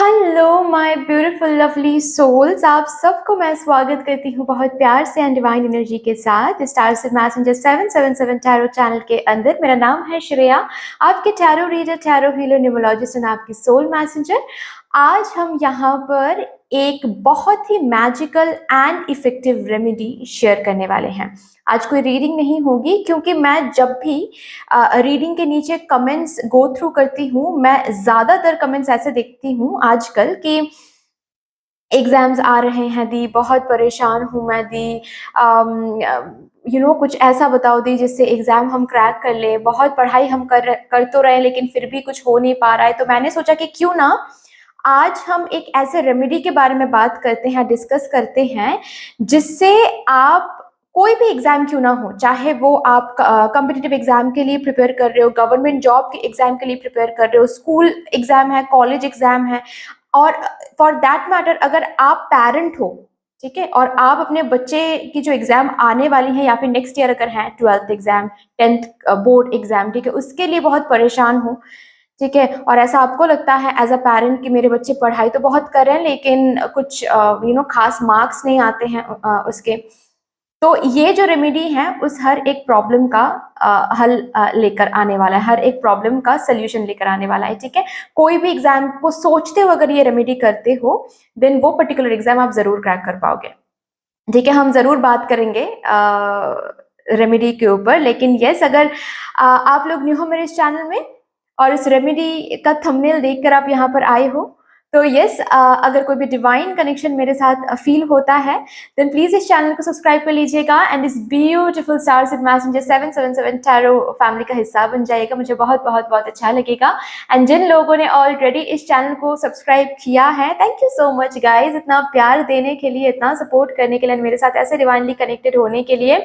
Hello my beautiful lovely souls, आप सबको मैं स्वागत करती हूँ बहुत प्यार से एंड डिवाइन एनर्जी के साथ स्टार से मैसेंजर 777 टैरो चैनल के अंदर। मेरा नाम है श्रेया, आपके tarot reader, tarot healer, numerologist and आपकी सोल मैसेंजर। आज हम यहाँ पर एक बहुत ही magical and effective remedy share करने वाले हैं। आज कोई रीडिंग नहीं होगी क्योंकि मैं जब भी रीडिंग के नीचे कमेंट्स गो थ्रू करती हूँ, मैं ज़्यादातर कमेंट्स ऐसे देखती हूँ आजकल कि एग्ज़ाम्स आ रहे हैं दी, बहुत परेशान हूँ मैं दी, कुछ ऐसा बताओ दी जिससे एग्ज़ाम हम क्रैक कर लें, बहुत पढ़ाई हम कर तो रहे हैं लेकिन फिर भी कुछ हो नहीं पा रहा है। तो मैंने सोचा कि क्यों ना आज हम एक ऐसे रेमेडी के बारे में बात करते हैं, डिस्कस करते हैं, जिससे आप कोई भी एग्ज़ाम क्यों ना हो, चाहे वो आप कॉम्पिटिटिव एग्ज़ाम के लिए प्रिपेयर कर रहे हो, गवर्नमेंट जॉब के एग्ज़ाम के लिए प्रिपेयर कर रहे हो, स्कूल एग्ज़ाम है, कॉलेज एग्ज़ाम है, और फॉर दैट मैटर अगर आप पेरेंट हो, ठीक है, और आप अपने बच्चे की जो एग्ज़ाम आने वाली है या फिर नेक्स्ट ईयर अगर है 12th exam, 10th board exam, ठीक है, उसके लिए बहुत परेशान हो, ठीक है, और ऐसा आपको लगता है एज अ पेरेंट कि मेरे बच्चे पढ़ाई तो बहुत कर रहे हैं लेकिन कुछ खास मार्क्स नहीं आते हैं उसके, तो ये जो रेमेडी है उस हर एक प्रॉब्लम का हल लेकर आने वाला है, हर एक प्रॉब्लम का सोल्यूशन लेकर आने वाला है, ठीक है। कोई भी एग्जाम को सोचते हो अगर ये रेमेडी करते हो, देन वो पर्टिकुलर एग्जाम आप जरूर क्रैक कर पाओगे, ठीक है। हम जरूर बात करेंगे रेमेडी के ऊपर, लेकिन यस, अगर आप लोग न्यू हो मेरे इस चैनल में और इस रेमेडी का थंबनेल देखकर आप यहाँ पर आए हो, तो यस, अगर कोई भी डिवाइन कनेक्शन मेरे साथ फील होता है, देन प्लीज इस चैनल को सब्सक्राइब कर लीजिएगा एंड इस beautiful star seed messenger 777 tarot family का हिस्सा बन जाइएगा। मुझे बहुत बहुत बहुत अच्छा लगेगा। एंड जिन लोगों ने ऑलरेडी इस चैनल को सब्सक्राइब किया है, thank you so much guys, इतना प्यार देने के लिए, इतना सपोर्ट करने के लिए, मेरे साथ ऐसे डिवाइनली कनेक्टेड होने के लिए।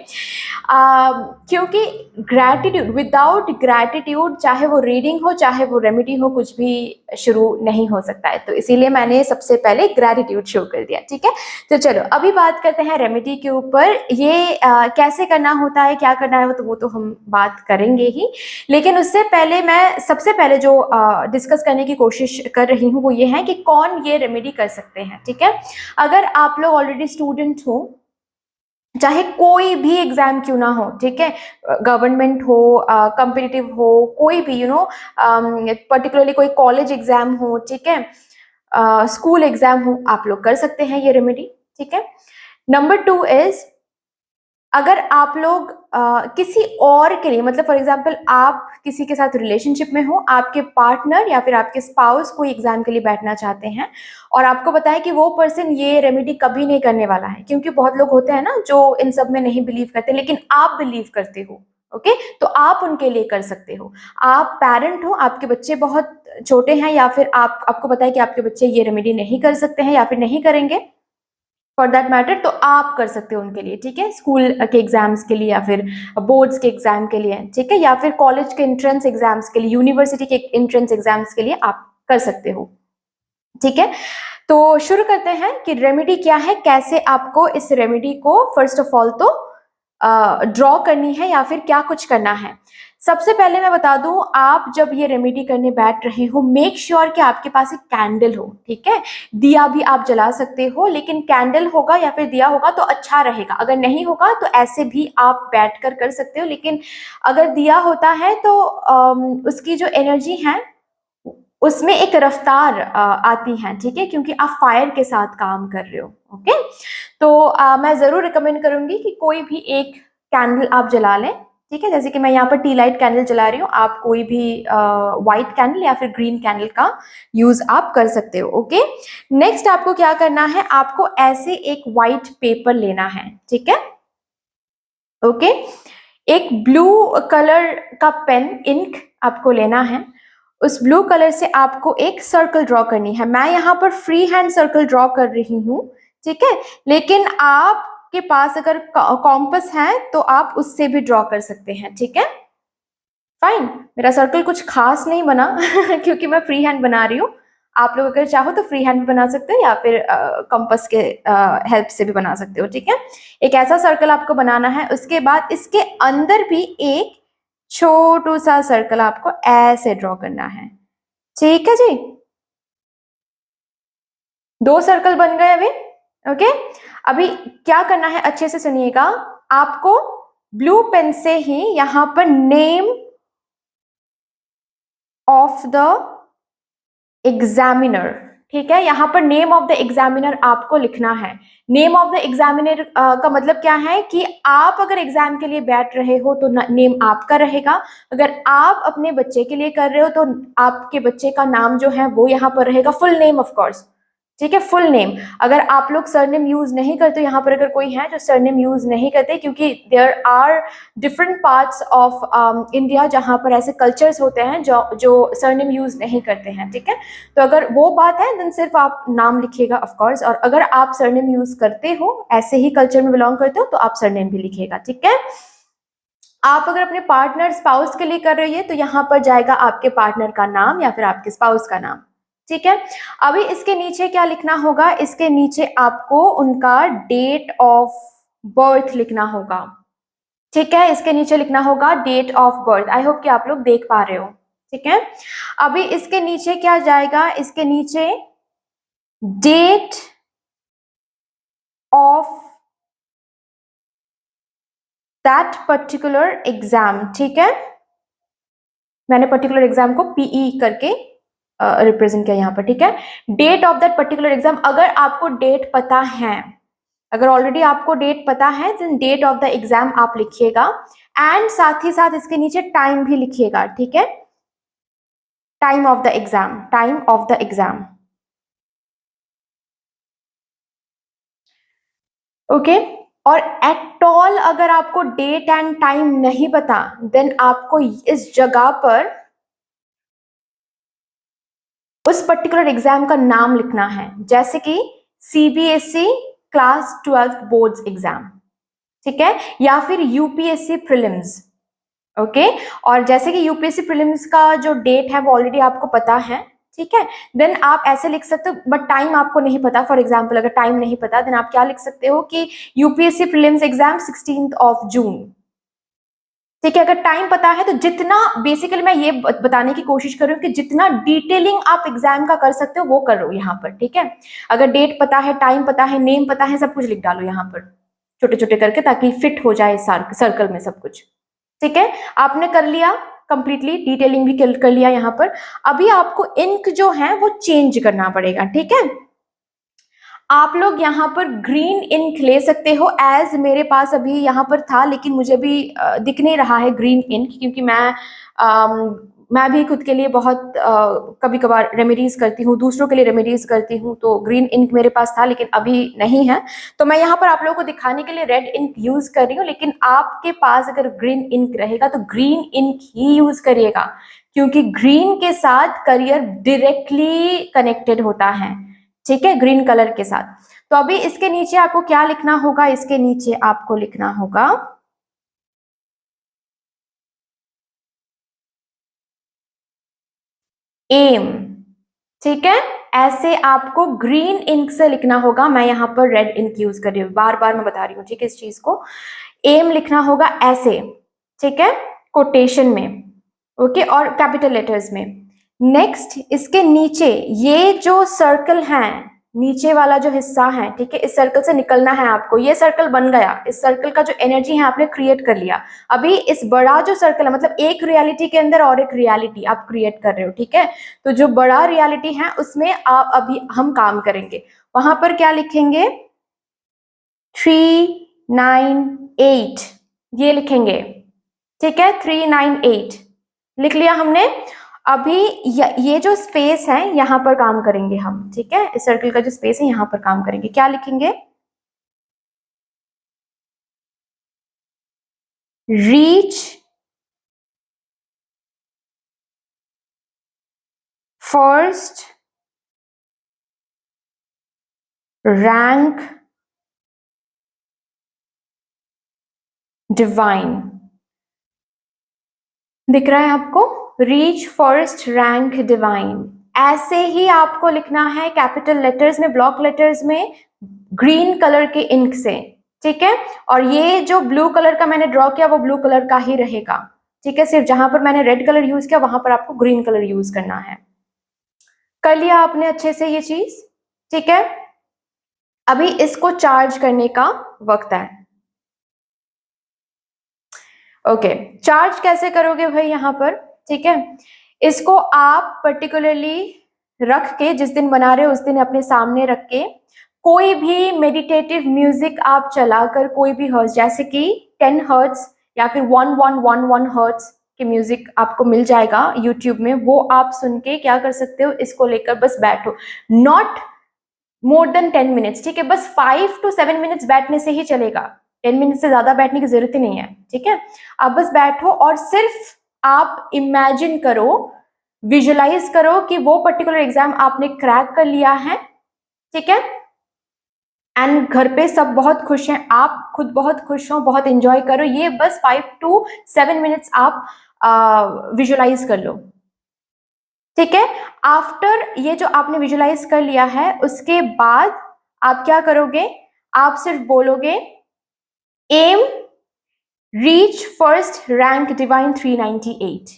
क्योंकि ग्रैटिट्यूड, विदाउट ग्रैटिट्यूड चाहे वो रीडिंग हो चाहे वो रेमेडी हो, कुछ भी शुरू नहीं हो सकता है। तो इसीलिए मैंने सबसे पहले ग्रैटिट्यूड शो कर दिया, ठीक है। तो चलो अभी बात करते हैं रेमेडी के ऊपर। ये कैसे करना होता है, क्या करना है, वो तो हम बात करेंगे ही, लेकिन उससे पहले मैं सबसे पहले जो डिस्कस करने की कोशिश कर रही हूँ वो ये है कि कौन ये रेमेडी कर सकते हैं, ठीक है। अगर आप लोग ऑलरेडी स्टूडेंट हो, चाहे कोई भी एग्जाम क्यों ना हो, ठीक है, गवर्नमेंट हो, कॉम्पिटिटिव हो, कोई भी पर्टिकुलरली कोई कॉलेज एग्जाम हो, ठीक है, स्कूल एग्जाम हो, आप लोग कर सकते हैं ये रेमेडी, ठीक है। नंबर 2 इज, अगर आप लोग किसी और के लिए, मतलब फॉर एग्जाम्पल आप किसी के साथ रिलेशनशिप में हो, आपके पार्टनर या फिर आपके स्पाउस कोई एग्जाम के लिए बैठना चाहते हैं और आपको पता है कि वो पर्सन ये रेमेडी कभी नहीं करने वाला है, क्योंकि बहुत लोग होते हैं ना जो इन सब में नहीं बिलीव करते, लेकिन आप बिलीव करते हो, ओके, तो आप उनके लिए कर सकते हो। आप पेरेंट हो, आपके बच्चे बहुत छोटे हैं, या फिर आपको पता है कि आपके बच्चे ये रेमेडी नहीं कर सकते हैं या फिर नहीं करेंगे फॉर दैट मैटर, तो आप कर सकते हो उनके लिए, ठीक है, स्कूल के एग्जाम्स के लिए या फिर बोर्ड्स के एग्जाम के लिए, ठीक है, या फिर कॉलेज के एंट्रेंस एग्जाम्स के लिए, यूनिवर्सिटी के एंट्रेंस एग्जाम्स के लिए आप कर सकते हो, ठीक है। तो शुरू करते हैं कि रेमेडी क्या है, कैसे आपको इस रेमेडी को फर्स्ट ऑफ ऑल तो ड्रॉ करनी है या फिर क्या कुछ करना है। सबसे पहले मैं बता दूं, आप जब ये रेमेडी करने बैठ रहे हो, मेक श्योर कि आपके पास एक कैंडल हो, ठीक है। दिया भी आप जला सकते हो, लेकिन कैंडल होगा या फिर दिया होगा तो अच्छा रहेगा। अगर नहीं होगा तो ऐसे भी आप बैठकर कर सकते हो, लेकिन अगर दिया होता है तो उसकी जो एनर्जी है उसमें एक रफ्तार आती है, ठीक है, क्योंकि आप फायर के साथ काम कर रहे हो, ओके। तो मैं जरूर रिकमेंड करूंगी कि कोई भी एक कैंडल आप जला लें, ठीक है, जैसे कि मैं यहाँ पर टी लाइट कैंडल जला रही हूँ, आप कोई भी व्हाइट कैंडल या फिर ग्रीन कैंडल का यूज आप कर सकते हो, ओके। नेक्स्ट आपको क्या करना है, आपको ऐसे एक व्हाइट पेपर लेना है, ठीक है, ओके। एक ब्लू कलर का पेन, इंक आपको लेना है। उस ब्लू कलर से आपको एक सर्कल ड्रॉ करनी है। मैं यहाँ पर फ्री हैंड सर्कल ड्रॉ कर रही हूँ, ठीक है, लेकिन आपके पास अगर कॉम्पस है तो आप उससे भी ड्रॉ कर सकते हैं, ठीक है, फाइन। मेरा सर्कल कुछ खास नहीं बना क्योंकि मैं फ्री हैंड बना रही हूँ। आप लोग अगर चाहो तो फ्री हैंड भी बना सकते हो या फिर कंपास के हेल्प से भी बना सकते हो, ठीक है। एक ऐसा सर्कल आपको बनाना है, उसके बाद इसके अंदर भी एक छोटू सा सर्कल आपको ऐसे ड्रॉ करना है, ठीक है जी। 2 सर्कल बन गए अभी। ओके, अभी क्या करना है अच्छे से सुनिएगा, आपको ब्लू पेन से ही यहां पर नेम ऑफ द एग्जामिनर, ठीक है, यहां पर नेम ऑफ द एग्जामिनर आपको लिखना है। नेम ऑफ द एग्जामिनर का मतलब क्या है कि आप अगर एग्जाम के लिए बैठ रहे हो तो नेम आपका रहेगा, अगर आप अपने बच्चे के लिए कर रहे हो तो आपके बच्चे का नाम जो है वो यहाँ पर रहेगा, फुल नेम ऑफ कोर्स, ठीक है, फुल नेम। अगर आप लोग सरनेम यूज नहीं करते, यहाँ पर अगर कोई है जो सरनेम यूज नहीं करते, क्योंकि there are different parts of India जहाँ पर ऐसे कल्चर्स होते हैं जो सरनेम यूज नहीं करते हैं, ठीक है। तो अगर वो बात है देन सिर्फ आप नाम लिखिएगा ऑफ कोर्स, और अगर आप सरनेम यूज करते हो, ऐसे ही कल्चर में बिलोंग करते हो, तो आप सरनेम भी लिखिएगा, ठीक है। आप अगर अपने पार्टनर स्पाउस के लिए कर रही है तो यहाँ पर जाएगा आपके पार्टनर का नाम या फिर आपके स्पाउस का नाम, ठीक है। अभी इसके नीचे क्या लिखना होगा, इसके नीचे आपको उनका डेट ऑफ बर्थ लिखना होगा, ठीक है, इसके नीचे लिखना होगा date of birth. I hope कि आप लोग देख पा रहे हो, ठीक है। अभी इसके नीचे क्या जाएगा, इसके नीचे date of that particular exam, ठीक है, मैंने पर्टिकुलर एग्जाम को पीई करके रिप्रेजेंट किया यहाँ पर, ठीक है। Date of that particular exam, अगर आपको डेट पता है, अगर ऑलरेडी आपको डेट पता है then date of the exam आप लिखिएगा, एंड साथ ही साथ इसके नीचे टाइम भी लिखिएगा, ठीक है, time of the exam, time of the exam, okay. और एट ऑल अगर आपको डेट एंड टाइम नहीं पता देन आपको इस जगह पर उस पर्टिकुलर एग्जाम का नाम लिखना है, जैसे कि सीबीएसई क्लास 12 बोर्ड्स एग्जाम, ठीक है, या फिर यूपीएससी प्रीलिम्स, ओके। और जैसे कि यूपीएससी प्रीलिम्स का जो डेट है वो ऑलरेडी आपको पता है, ठीक है, देन आप ऐसे लिख सकते हो, बट टाइम आपको नहीं पता, फॉर एग्जाम्पल अगर टाइम नहीं पता देन आप क्या लिख सकते हो कि यूपीएससी प्रीलिम्स एग्जाम 16 जून, ठीक है। अगर टाइम पता है तो जितना, बेसिकली मैं ये बताने की कोशिश कर रही हूँ कि जितना डिटेलिंग आप एग्जाम का कर सकते हो वो करो यहाँ पर, ठीक है। अगर डेट पता है, टाइम पता है, नेम पता है, सब कुछ लिख डालो यहाँ पर छोटे छोटे करके, ताकि फिट हो जाए सर्कल में सब कुछ, ठीक है। आपने कर लिया कंप्लीटली, डिटेलिंग भी कर लिया यहाँ पर। अभी आपको इंक जो है वो चेंज करना पड़ेगा, ठीक है। आप लोग यहाँ पर ग्रीन इंक ले सकते हो, एज मेरे पास अभी यहाँ पर था, लेकिन मुझे भी दिख नहीं रहा है ग्रीन इंक, क्योंकि मैं भी खुद के लिए बहुत कभी कभार रेमेडीज करती हूँ, दूसरों के लिए रेमेडीज करती हूँ, तो ग्रीन इंक मेरे पास था लेकिन अभी नहीं है, तो मैं यहाँ पर आप लोगों को दिखाने के लिए रेड इंक यूज कर रही हूँ। लेकिन आपके पास अगर ग्रीन इंक रहेगा तो ग्रीन इंक ही यूज करिएगा, क्योंकि ग्रीन के साथ करियर डायरेक्टली कनेक्टेड होता है, ठीक है, ग्रीन कलर के साथ। तो अभी इसके नीचे आपको क्या लिखना होगा, इसके नीचे आपको लिखना होगा एम, ठीक है। ऐसे आपको ग्रीन इंक से लिखना होगा, मैं यहाँ पर रेड इंक यूज कर रही हूँ, बार बार मैं बता रही हूँ, ठीक है, इस चीज को। एम लिखना होगा ऐसे, ठीक है, कोटेशन में, ओके, और कैपिटल लेटर्स में। नेक्स्ट इसके नीचे ये जो सर्कल है, नीचे वाला जो हिस्सा है, ठीक है, इस सर्कल से निकलना है आपको, ये सर्कल बन गया, इस सर्कल का जो एनर्जी है आपने क्रिएट कर लिया। अभी इस बड़ा जो सर्कल है, मतलब एक रियलिटी के अंदर और एक रियलिटी आप क्रिएट कर रहे हो, ठीक है। तो जो बड़ा रियलिटी है उसमें आप अभी हम काम करेंगे, वहां पर क्या लिखेंगे, 398 ये लिखेंगे, ठीक है, 398 लिख लिया हमने। अभी ये जो स्पेस है यहाँ पर काम करेंगे हम, ठीक है, इस सर्कल का जो स्पेस है यहाँ पर काम करेंगे, क्या लिखेंगे, रीच फर्स्ट रैंक डिवाइन, दिख रहा है आपको, रीच फर्स्ट रैंक डिवाइन। ऐसे ही आपको लिखना है कैपिटल लेटर्स में, ब्लॉक लेटर्स में, ग्रीन कलर के इंक से, ठीक है। और ये जो ब्लू कलर का मैंने ड्रॉ किया वो ब्लू कलर का ही रहेगा, ठीक है, सिर्फ जहां पर मैंने रेड कलर यूज किया वहां पर आपको ग्रीन कलर यूज करना है। कर लिया आपने अच्छे से ये चीज, ठीक है, अभी इसको चार्ज करने का वक्त है। ओके, चार्ज कैसे करोगे भाई यहाँ पर, ठीक है, इसको आप पर्टिकुलरली रख के, जिस दिन बना रहे हो उस दिन अपने सामने रख के कोई भी मेडिटेटिव म्यूजिक आप चलाकर, कोई भी हर्ट्ज, जैसे कि 10 हर्ट्ज या फिर 1111 हर्ट्ज के म्यूजिक आपको मिल जाएगा यूट्यूब में, वो आप सुन के क्या कर सकते हो, इसको लेकर बस बैठो, नॉट मोर देन 10 मिनट्स, ठीक है, बस 5 to 7 मिनट्स बैठने से ही चलेगा, 10 मिनट से ज्यादा बैठने की जरूरत ही नहीं है, ठीक है। आप बस बैठो और सिर्फ आप इमेजिन करो, विजुलाइज करो कि वो पर्टिकुलर एग्जाम आपने क्रैक कर लिया है, ठीक है, एंड घर पे सब बहुत खुश हैं, आप खुद बहुत खुश हो, बहुत एंजॉय करो, ये बस 5 to 7 मिनट्स आप विजुलाइज कर लो, ठीक है। आफ्टर ये जो आपने विजुलाइज कर लिया है, उसके बाद आप क्या करोगे, आप सिर्फ बोलोगे am reach first rank divine 398,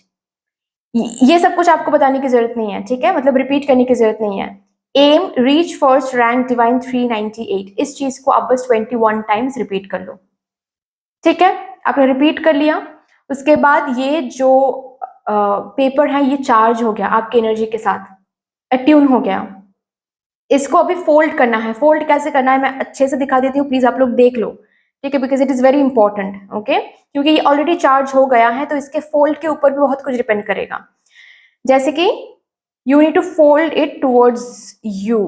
ये सब कुछ आपको बताने की जरूरत नहीं है, ठीक है, मतलब रिपीट करने की जरूरत नहीं है। Am reach first rank divine 398, इस चीज को आप बस 21 टाइम्स रिपीट कर लो, ठीक है, आपने रिपीट कर लिया। उसके बाद ये जो पेपर है ये चार्ज हो गया आपकी एनर्जी के साथ, अट्यून हो गया, इसको अभी फोल्ड करना है। फोल्ड कैसे करना है मैं अच्छे से दिखा देती हूँ, प्लीज आप लोग देख लो, ठीक है, because it is very important, okay, क्योंकि ये ऑलरेडी चार्ज हो गया है तो इसके फोल्ड के ऊपर भी बहुत कुछ डिपेंड करेगा। जैसे कि you need to fold it towards you,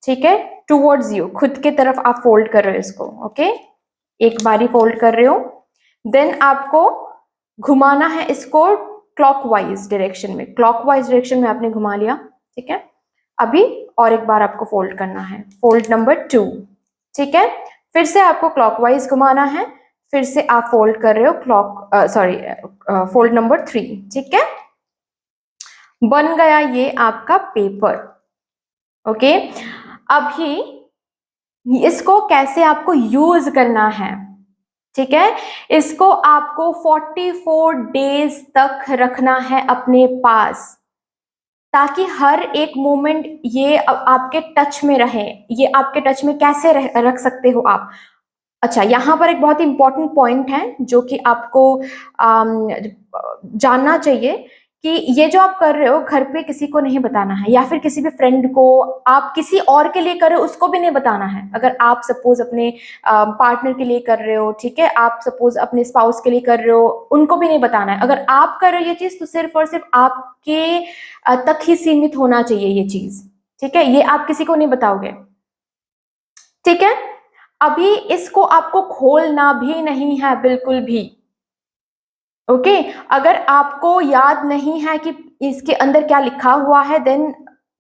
ठीक है, टूवर्ड्स यू, खुद के तरफ आप फोल्ड कर रहे हो इसको, ओके, एक बारी फोल्ड कर रहे हो, देन आपको घुमाना है इसको क्लॉकवाइज डायरेक्शन में, क्लॉकवाइज डायरेक्शन में आपने घुमा लिया, ठीक है। अभी और एक बार आपको फोल्ड करना है, फोल्ड नंबर 2, ठीक है, फिर से आपको क्लॉकवाइज घुमाना है, फिर से आप फोल्ड कर रहे हो फोल्ड नंबर 3, ठीक है, बन गया ये आपका पेपर, ओके। अभी इसको कैसे आपको यूज करना है, ठीक है, इसको आपको 44 डेज तक रखना है अपने पास, ताकि हर एक मोमेंट ये आपके टच में रहे। ये आपके टच में कैसे रख सकते हो आप, अच्छा यहाँ पर एक बहुत ही इंपॉर्टेंट पॉइंट है जो कि आपको जानना चाहिए कि ये जो आप कर रहे हो घर पे किसी को नहीं बताना है, या फिर किसी भी फ्रेंड को, आप किसी और के लिए कर रहे हो उसको भी नहीं बताना है। अगर आप सपोज अपने पार्टनर के लिए कर रहे हो, ठीक है, आप सपोज अपने स्पाउस के लिए कर रहे हो, उनको भी नहीं बताना है। अगर आप कर रहे हो ये चीज तो सिर्फ और सिर्फ आपके तक ही सीमित होना चाहिए ये चीज, ठीक है, ये आप किसी को नहीं बताओगे, ठीक है। अभी इसको आपको खोलना भी नहीं है बिल्कुल भी, ओके। अगर आपको याद नहीं है कि इसके अंदर क्या लिखा हुआ है, देन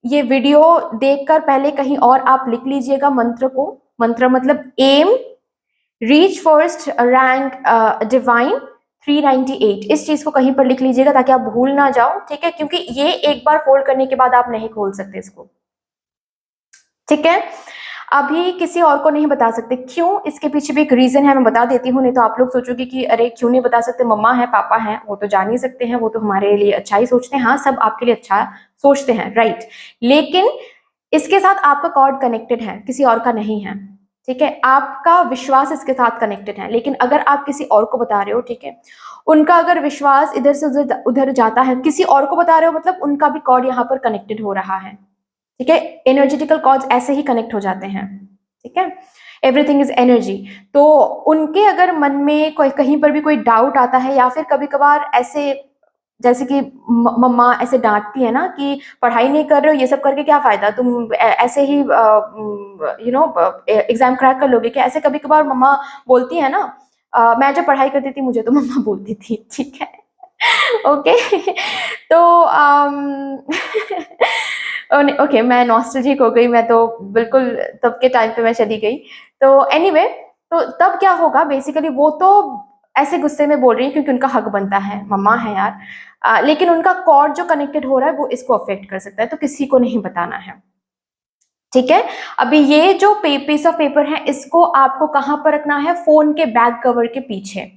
ये वीडियो देखकर पहले कहीं और आप लिख लीजिएगा मंत्र को, मंत्र मतलब am reach first rank divine 398, इस चीज को कहीं पर लिख लीजिएगा ताकि आप भूल ना जाओ, ठीक है, क्योंकि ये एक बार फोल्ड करने के बाद आप नहीं खोल सकते इसको, ठीक है। अभी किसी और को नहीं बता सकते, क्यों, इसके पीछे भी एक रीजन है, मैं बता देती हूँ, नहीं तो आप लोग सोचोगे कि अरे क्यों नहीं बता सकते, मम्मा है पापा है वो तो जान ही सकते हैं, वो तो हमारे लिए अच्छा ही सोचते हैं, हाँ सब आपके लिए अच्छा सोचते हैं, राइट, लेकिन इसके साथ आपका कॉर्ड कनेक्टेड है, किसी और का नहीं है, ठीक है, आपका विश्वास इसके साथ कनेक्टेड है। लेकिन अगर आप किसी और को बता रहे हो, ठीक है, उनका अगर विश्वास इधर से उधर जाता है, किसी और को बता रहे हो मतलब उनका भी कॉर्ड यहाँ पर कनेक्टेड हो रहा है, ठीक है, एनर्जेटिकल कॉर्ड्स ऐसे ही कनेक्ट हो जाते हैं, ठीक है, एवरीथिंग इज एनर्जी। तो उनके अगर मन में कोई कहीं पर भी कोई डाउट आता है, या फिर कभी कभार ऐसे जैसे कि मम्मा ऐसे डांटती है ना कि पढ़ाई नहीं कर रहे हो, ये सब करके क्या फायदा, तुम ऐसे ही एग्जाम क्रैक कर लोगे क्या, ऐसे कभी कभार मम्मा बोलती है ना, मैं जब पढ़ाई करती थी मुझे तो मम्मा बोलती थी, ठीक है, ओके। तो ओके मैं नॉस्टैल्जिक हो गई, मैं तो बिल्कुल तब के टाइम पे मैं चली गई। तो एनीवे तो तब क्या होगा, बेसिकली वो तो ऐसे गुस्से में बोल रही है क्योंकि उनका हक बनता है, मम्मा है यार, लेकिन उनका कॉर्ड जो कनेक्टेड हो रहा है वो इसको अफेक्ट कर सकता है, तो किसी को नहीं बताना है, ठीक है। अभी ये जो पीस ऑफ पेपर है इसको आपको कहाँ पर रखना है, फोन के बैक कवर के पीछे,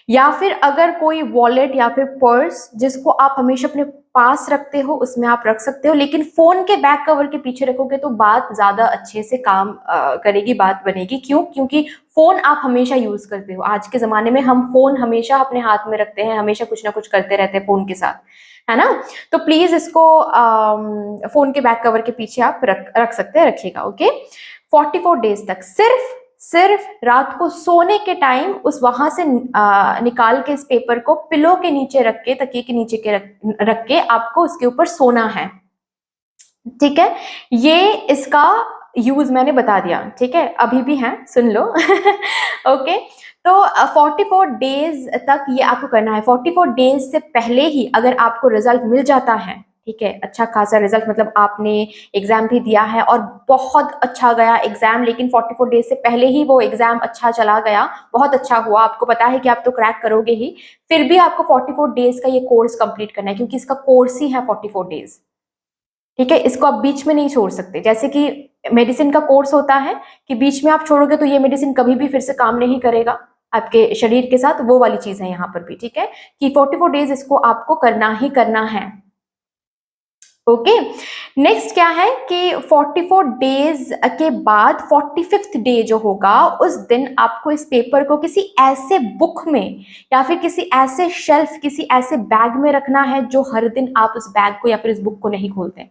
या फिर अगर कोई वॉलेट या फिर पर्स जिसको आप हमेशा अपने पास रखते हो उसमें आप रख सकते हो, लेकिन फोन के बैक कवर के पीछे रखोगे तो बात ज्यादा अच्छे से काम करेगी, बात बनेगी। क्यों? क्योंकि फोन आप हमेशा यूज करते हो। आज के जमाने में हम फोन हमेशा अपने हाथ में रखते हैं, हमेशा कुछ ना कुछ करते रहते हैं फोन के साथ, है ना। तो प्लीज इसको फोन के बैक कवर के पीछे आप रख सकते हैं, रखिएगा। ओके, 44 डेज तक सिर्फ रात को सोने के टाइम उस वहां से निकाल के इस पेपर को पिलो के नीचे रख के, तकिए के नीचे के रख के आपको उसके ऊपर सोना है, ठीक है। ये इसका यूज मैंने बता दिया, ठीक है, अभी भी है, सुन लो। ओके, तो 44 डेज तक ये आपको करना है। 44 डेज से पहले ही अगर आपको रिजल्ट मिल जाता है, ठीक है, अच्छा खासा रिजल्ट, मतलब आपने एग्जाम भी दिया है और बहुत अच्छा गया एग्जाम, लेकिन 44 डेज से पहले ही वो एग्जाम अच्छा चला गया, बहुत अच्छा हुआ, आपको पता है कि आप तो क्रैक करोगे ही, फिर भी आपको 44 डेज का ये कोर्स कंप्लीट करना है, क्योंकि इसका कोर्स ही है 44 डेज, ठीक है। इसको आप बीच में नहीं छोड़ सकते। जैसे कि मेडिसिन का कोर्स होता है कि बीच में आप छोड़ोगे तो ये मेडिसिन कभी भी फिर से काम नहीं करेगा आपके शरीर के साथ, वो वाली चीज है यहाँ पर भी, ठीक है, कि 44 डेज इसको आपको करना ही करना है। ओके, नेक्स्ट क्या है कि 44 डेज के बाद 45th डे जो होगा उस दिन आपको इस पेपर को किसी ऐसे बुक में या फिर किसी ऐसे शेल्फ, किसी ऐसे बैग में रखना है जो हर दिन आप उस बैग को या फिर इस बुक को नहीं खोलते।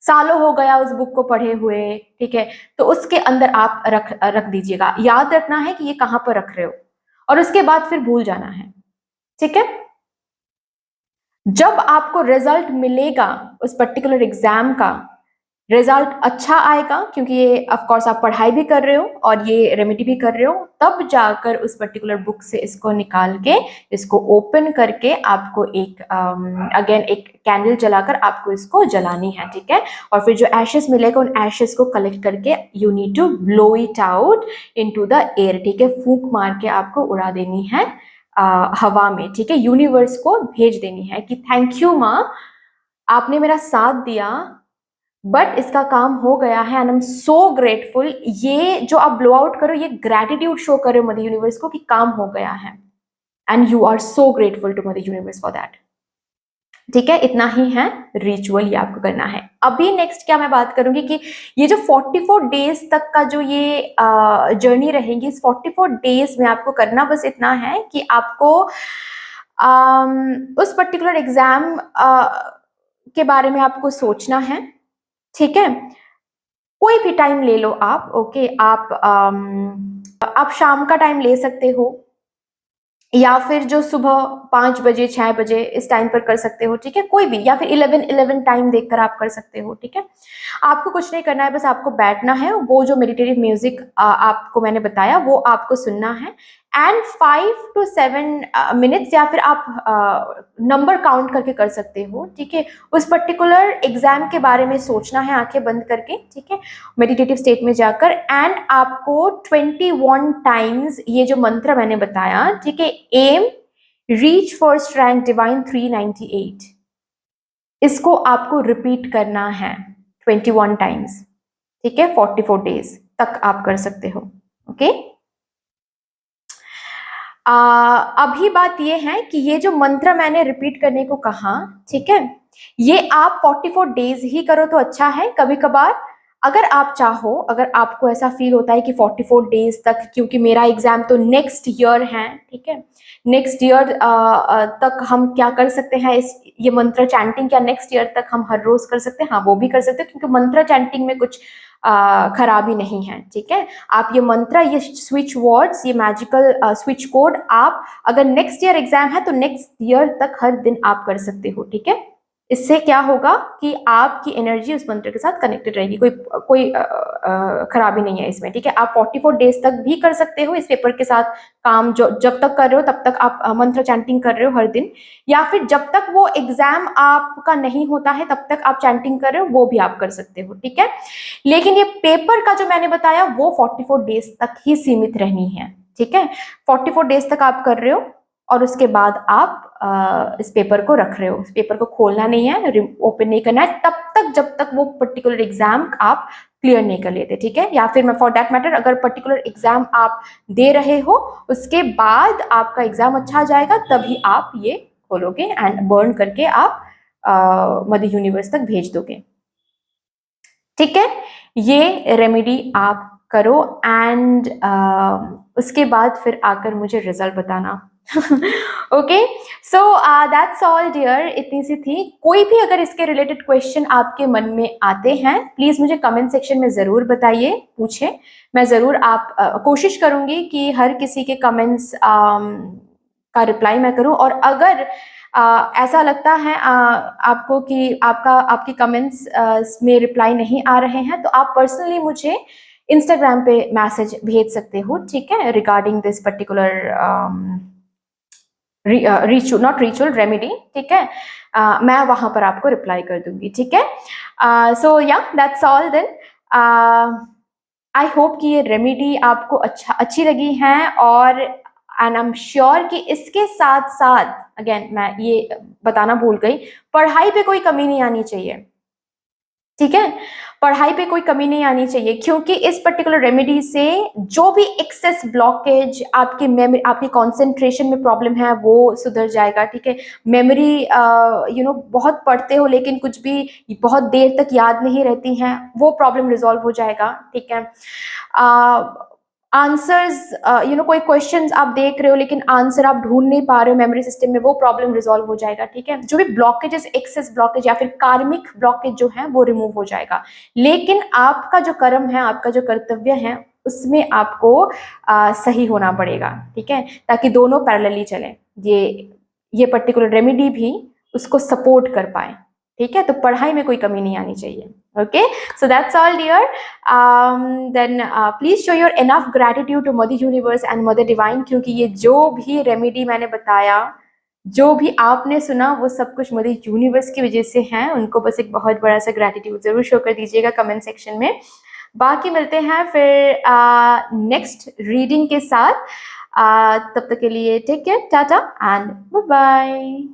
सालों हो गया उस बुक को पढ़े हुए, ठीक है, तो उसके अंदर आप रख दीजिएगा। याद रखना है कि ये कहाँ पर रख रहे हो, और उसके बाद फिर भूल जाना है, ठीक है। जब आपको रिजल्ट मिलेगा उस पर्टिकुलर एग्जाम का, रिजल्ट अच्छा आएगा, क्योंकि ये ऑफ कोर्स आप पढ़ाई भी कर रहे हो और ये रेमेडी भी कर रहे हो, तब जाकर उस पर्टिकुलर बुक से इसको निकाल के, इसको ओपन करके आपको एक अगेन एक कैंडल जलाकर आपको इसको जलानी है, ठीक है। और फिर जो एशेस मिलेगा उन एशेस को कलेक्ट करके you need to blow it out into the air, ठीक है, फूंक मार के आपको उड़ा देनी है हवा में, ठीक है, यूनिवर्स को भेज देनी है कि थैंक यू माँ, आपने मेरा साथ दिया, बट इसका काम हो गया है and I am so grateful. ये जो आप ब्लो आउट करो, ये ग्रेटिट्यूड शो करो मदर यूनिवर्स को कि काम हो गया है, and you are so grateful to mother universe for that, ठीक है। इतना ही है रिचुअल, ये आपको करना है। अभी नेक्स्ट क्या मैं बात करूंगी कि ये जो 44 डेज तक का जो ये जर्नी रहेगी, इस 44 डेज में आपको करना बस इतना है कि आपको उस पर्टिकुलर एग्जाम के बारे में आपको सोचना है, ठीक है। कोई भी टाइम ले लो आप, ओके, आप शाम का टाइम ले सकते हो या फिर जो सुबह 5 बजे 6 बजे इस टाइम पर कर सकते हो, ठीक है, कोई भी, या फिर 11 टाइम देखकर आप कर सकते हो, ठीक है। आपको कुछ नहीं करना है, बस आपको बैठना है, वो जो मेडिटेटिव म्यूजिक आपको मैंने बताया वो आपको सुनना है, एंड 5 to 7 मिनट्स या फिर आप नंबर काउंट करके कर सकते हो, ठीक है। उस पर्टिकुलर एग्जाम के बारे में सोचना है आंखें बंद करके, ठीक है, मेडिटेटिव स्टेट में जाकर, एंड आपको 21 टाइम्स ये जो मंत्र मैंने बताया, ठीक है, am reach first rank divine 398, इसको आपको रिपीट करना है 21 टाइम्स, ठीक है, 44 डेज तक आप कर सकते हो। ओके, अभी बात ये है कि ये जो मंत्र मैंने रिपीट करने को कहा, ठीक है, ये आप 44 डेज ही करो तो अच्छा है। कभी कभार अगर आप चाहो, अगर आपको ऐसा फील होता है कि 44 डेज तक, क्योंकि मेरा एग्जाम तो नेक्स्ट ईयर है, ठीक है, नेक्स्ट ईयर तक हम क्या कर सकते हैं, इस ये मंत्र चैंटिंग क्या नेक्स्ट ईयर तक हम हर रोज कर सकते हैं? हाँ, वो भी कर सकते हैं, क्योंकि मंत्र चैंटिंग में कुछ खराबी नहीं है, ठीक है। आप ये मंत्र, ये स्विच वर्ड्स, ये मैजिकल स्विच कोड आप अगर नेक्स्ट ईयर एग्जाम है तो नेक्स्ट ईयर तक हर दिन आप कर सकते हो, ठीक है। इससे क्या होगा कि आपकी एनर्जी उस मंत्र के साथ कनेक्टेड रहेगी, कोई खराबी नहीं है इसमें, ठीक है। आप 44 डेज तक भी कर सकते हो इस पेपर के साथ काम, जो जब तक कर रहे हो तब तक आप मंत्र चैंटिंग कर रहे हो हर दिन, या फिर जब तक वो एग्जाम आपका नहीं होता है तब तक आप चैंटिंग कर रहे हो, वो भी आप कर सकते हो, ठीक है। लेकिन ये पेपर का जो मैंने बताया वो 44 डेज तक ही सीमित रहनी है, ठीक है। 44 डेज तक आप कर रहे हो और उसके बाद आप इस पेपर को रख रहे हो, इस पेपर को खोलना नहीं है, ओपन नहीं करना है तब तक जब तक वो पर्टिकुलर एग्जाम आप क्लियर नहीं कर लेते, ठीक है। या फिर मैं फॉर दैट मैटर अगर पर्टिकुलर एग्जाम आप दे रहे हो उसके बाद आपका एग्जाम अच्छा जाएगा तभी आप ये खोलोगे एंड बर्न करके आप मध्य यूनिवर्स तक भेज दोगे, ठीक है। ये रेमेडी आप करो एंड उसके बाद फिर आकर मुझे रिजल्ट बताना। Okay, so that's all dear, इतनी सी थी। कोई भी अगर इसके रिलेटेड क्वेश्चन आपके मन में आते हैं प्लीज मुझे कमेंट सेक्शन में जरूर बताइए, पूछें। मैं जरूर कोशिश करूंगी कि हर किसी के कमेंट्स का रिप्लाई मैं करूं, और अगर ऐसा लगता है आपको कि आपके कमेंट्स में रिप्लाई नहीं आ रहे हैं तो आप पर्सनली मुझे इंस्टाग्राम पे मैसेज भेज सकते हो, ठीक है, regarding this particular ritual, not ritual, remedy, ठीक है। मैं वहां पर आपको रिप्लाई कर दूंगी, ठीक है। So yeah that's all then. I hope कि ये रेमेडी आपको अच्छी लगी है, और एंड आई एम श्योर कि इसके साथ साथ अगेन मैं ये बताना भूल गई, पढ़ाई पे कोई कमी नहीं आनी चाहिए, ठीक है। पढ़ाई पे कोई कमी नहीं आनी चाहिए, क्योंकि इस पर्टिकुलर रेमेडी से जो भी एक्सेस ब्लॉकेज आपकी मेमोरी, आपकी कंसंट्रेशन में प्रॉब्लम है वो सुधर जाएगा, ठीक है। मेमोरी बहुत पढ़ते हो लेकिन कुछ भी बहुत देर तक याद नहीं रहती हैं, वो प्रॉब्लम रिजॉल्व हो जाएगा, ठीक है। आंसर्स कोई क्वेश्चंस आप देख रहे हो लेकिन आंसर आप ढूंढ नहीं पा रहे हो मेमोरी सिस्टम में, वो प्रॉब्लम रिजॉल्व हो जाएगा, ठीक है। जो भी ब्लॉकेजेस, एक्सेस ब्लॉकेज या फिर कार्मिक ब्लॉकेज जो है वो रिमूव हो जाएगा। लेकिन आपका जो कर्म है, आपका जो कर्तव्य है, उसमें आपको सही होना पड़ेगा, ठीक है, ताकि दोनों पैरेलली चले, ये पर्टिकुलर रेमेडी भी उसको सपोर्ट कर पाए, ठीक है। तो पढ़ाई में कोई कमी नहीं आनी चाहिए। Okay, so that's all dear. Then please show your enough gratitude to Mother Universe and Mother Divine, क्योंकि ये जो भी रेमेडी मैंने बताया, जो भी आपने सुना, वो सब कुछ मदर यूनिवर्स की वजह से है। उनको बस एक बहुत बड़ा सा ग्रैटिट्यूड जरूर शो कर दीजिएगा कमेंट सेक्शन में। बाकी मिलते हैं फिर नेक्स्ट रीडिंग के साथ। तब तक के लिए take care, tata and bye bye.